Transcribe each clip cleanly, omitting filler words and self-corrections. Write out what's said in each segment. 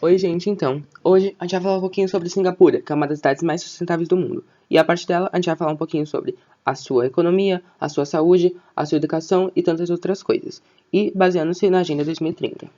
Oi, gente, então. Hoje a gente vai falar um pouquinho sobre Singapura, que é uma das cidades mais sustentáveis do mundo. E a partir dela, a gente vai falar um pouquinho sobre a sua economia, a sua saúde, a sua educação e tantas outras coisas. E baseando-se na Agenda 2030.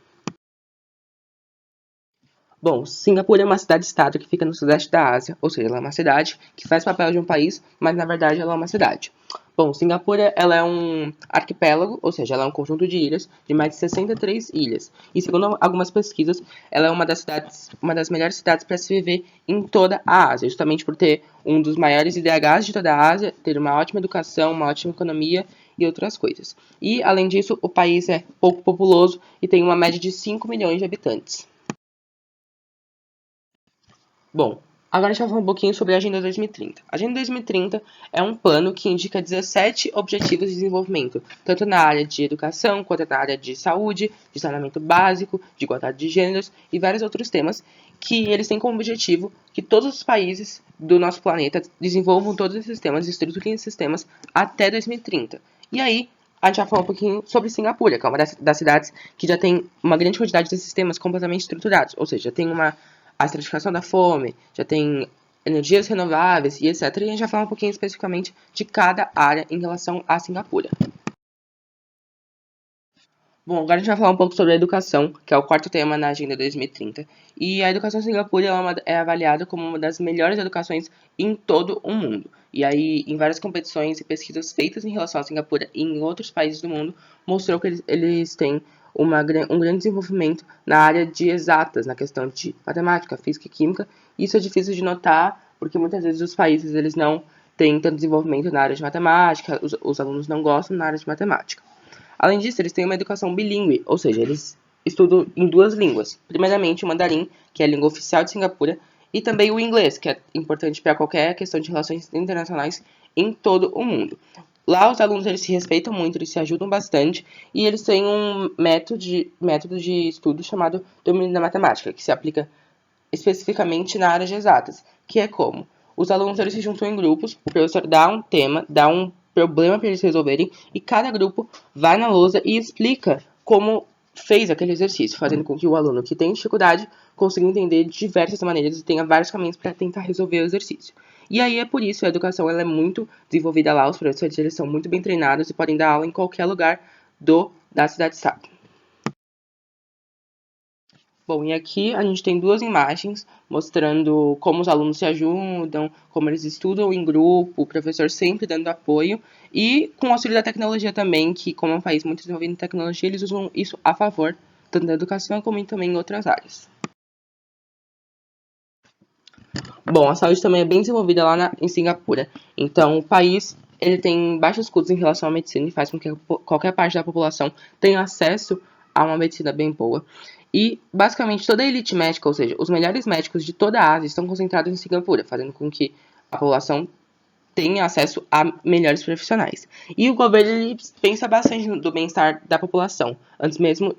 Bom, Singapura é uma cidade-estado que fica no sudeste da Ásia, ou seja, ela é uma cidade que faz papel de um país, mas na verdade ela é uma cidade. Bom, Singapura ela é um arquipélago, ou seja, ela é um conjunto de ilhas, de mais de 63 ilhas. E segundo algumas pesquisas, ela é uma das melhores cidades para se viver em toda a Ásia, justamente por ter um dos maiores IDHs de toda a Ásia, ter uma ótima educação, uma ótima economia e outras coisas. E, além disso, o país é pouco populoso e tem uma média de 5 milhões de habitantes. Bom, agora a gente vai falar um pouquinho sobre a Agenda 2030. A Agenda 2030 é um plano que indica 17 objetivos de desenvolvimento, tanto na área de educação, quanto na área de saúde, de saneamento básico, de igualdade de gêneros e vários outros temas que eles têm como objetivo que todos os países do nosso planeta desenvolvam todos esses sistemas, estruturem esses sistemas até 2030. E aí, a gente vai falar um pouquinho sobre Singapura, que é uma das cidades que já tem uma grande quantidade de sistemas completamente estruturados, ou seja, tem a estratificação da fome, já tem energias renováveis e etc. E a gente vai falar um pouquinho especificamente de cada área em relação a Singapura. Bom, agora a gente vai falar um pouco sobre a educação, que é o quarto tema na Agenda 2030. E a educação em Singapura é avaliada como uma das melhores educações em todo o mundo. E aí, em várias competições e pesquisas feitas em relação a Singapura e em outros países do mundo, mostrou que eles têm um grande desenvolvimento na área de exatas, na questão de matemática, física e química. Isso é difícil de notar, porque muitas vezes os países eles não têm tanto desenvolvimento na área de matemática, os alunos não gostam na área de matemática. Além disso, eles têm uma educação bilíngue, ou seja, eles estudam em duas línguas. Primeiramente, o mandarim, que é a língua oficial de Singapura, e também o inglês, que é importante para qualquer questão de relações internacionais em todo o mundo. Lá os alunos eles se respeitam muito, eles se ajudam bastante e eles têm um método de estudo chamado domínio da matemática, que se aplica especificamente na área de exatas, que é como os alunos eles se juntam em grupos, o professor dá um tema, dá um problema para eles resolverem e cada grupo vai na lousa e explica como fez aquele exercício, fazendo com que o aluno que tem dificuldade consiga entender de diversas maneiras e tenha vários caminhos para tentar resolver o exercício. E aí é por isso a educação ela é muito desenvolvida lá, os professores eles são muito bem treinados e podem dar aula em qualquer lugar da cidade-estado. Bom, e aqui a gente tem duas imagens mostrando como os alunos se ajudam, como eles estudam em grupo, o professor sempre dando apoio e com o auxílio da tecnologia também, que como é um país muito desenvolvido em tecnologia, eles usam isso a favor tanto da educação como também em outras áreas. Bom, a saúde também é bem desenvolvida em Singapura. Então, o país ele tem baixos custos em relação à medicina e faz com que qualquer parte da população tenha acesso a uma medicina bem boa. E, basicamente, toda a elite médica, ou seja, os melhores médicos de toda a Ásia, estão concentrados em Singapura, fazendo com que a população tenha acesso a melhores profissionais. E o governo ele pensa bastante do bem-estar da população, antes mesmo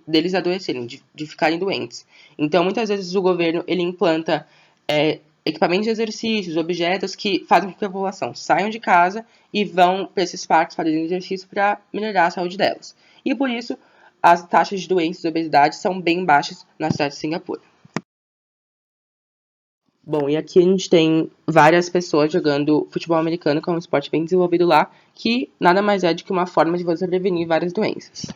deles adoecerem, de ficarem doentes. Então, muitas vezes o governo ele implanta equipamentos de exercícios, objetos que fazem com que a população saiam de casa e vão para esses parques fazendo exercício para melhorar a saúde delas. E por isso, as taxas de doenças e obesidade são bem baixas na cidade de Singapura. Bom, e aqui a gente tem várias pessoas jogando futebol americano, que é um esporte bem desenvolvido lá, que nada mais é do que uma forma de você prevenir várias doenças.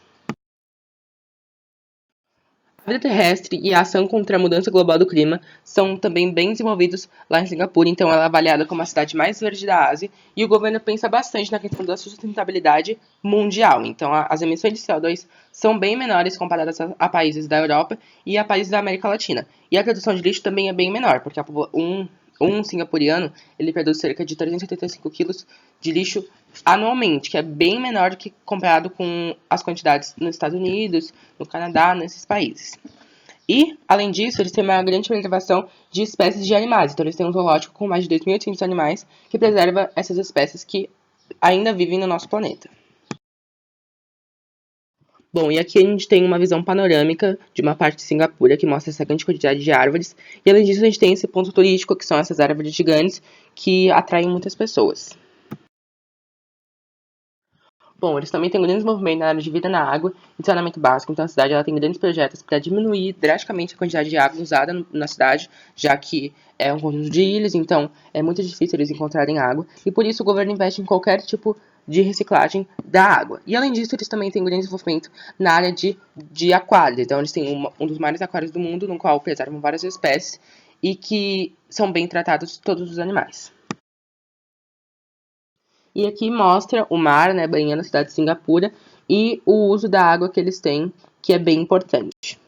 A vida terrestre e a ação contra a mudança global do clima são também bem desenvolvidos lá em Singapura, então ela é avaliada como a cidade mais verde da Ásia, e o governo pensa bastante na questão da sustentabilidade mundial. Então as emissões de CO2 são bem menores comparadas a países da Europa e a países da América Latina. E a produção de lixo também é bem menor, porque um singapuriano ele produz cerca de 385 quilos de lixo anualmente, que é bem menor do que comparado com as quantidades nos Estados Unidos, no Canadá, nesses países. E, além disso, eles têm uma grande preservação de espécies de animais. Então, eles têm um zoológico com mais de 2.800 animais que preserva essas espécies que ainda vivem no nosso planeta. Bom, e aqui a gente tem uma visão panorâmica de uma parte de Singapura que mostra essa grande quantidade de árvores. E, além disso, a gente tem esse ponto turístico, que são essas árvores gigantes que atraem muitas pessoas. Bom, eles também têm um grande movimento na área de vida na água e saneamento básico, então a cidade ela tem grandes projetos para diminuir drasticamente a quantidade de água usada na cidade, já que é um conjunto de ilhas, então é muito difícil eles encontrarem água, e por isso o governo investe em qualquer tipo de reciclagem da água. E além disso, eles também têm um grande desenvolvimento na área de aquários, então eles têm um dos maiores aquários do mundo, no qual preservam várias espécies e que são bem tratados todos os animais. E aqui mostra o mar, né, banhando a cidade de Singapura e o uso da água que eles têm, que é bem importante.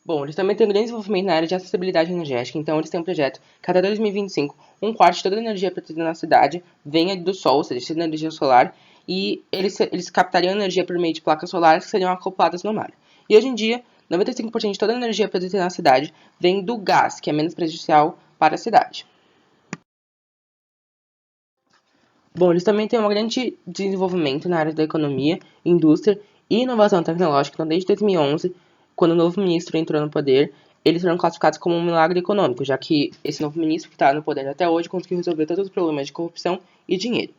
Bom, eles também têm um grande desenvolvimento na área de acessibilidade energética, então eles têm um projeto que até 2025, um quarto de toda a energia produzida na cidade venha do sol, ou seja, seja energia solar, e eles captariam energia por meio de placas solares que seriam acopladas no mar. E hoje em dia, 95% de toda a energia produzida na cidade vem do gás, que é menos prejudicial para a cidade. Bom, eles também têm um grande desenvolvimento na área da economia, indústria e inovação tecnológica. Então, desde 2011, quando o novo ministro entrou no poder, eles foram classificados como um milagre econômico, já que esse novo ministro que está no poder até hoje conseguiu resolver todos os problemas de corrupção e dinheiro.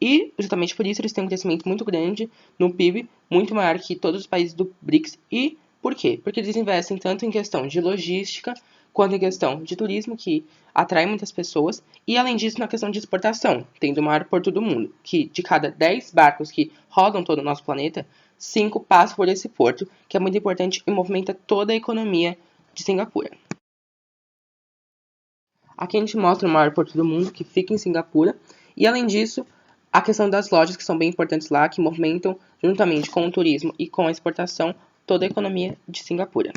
E, justamente por isso, eles têm um crescimento muito grande no PIB, muito maior que todos os países do BRICS. E por quê? Porque eles investem tanto em questão de logística, quanto em questão de turismo, que atrai muitas pessoas, e além disso, na questão de exportação, tendo o maior porto do mundo, que de cada 10 barcos que rodam todo o nosso planeta, 5 passam por esse porto, que é muito importante e movimenta toda a economia de Singapura. Aqui a gente mostra o maior porto do mundo, que fica em Singapura, e além disso, a questão das lojas, que são bem importantes lá, que movimentam, juntamente com o turismo e com a exportação, toda a economia de Singapura.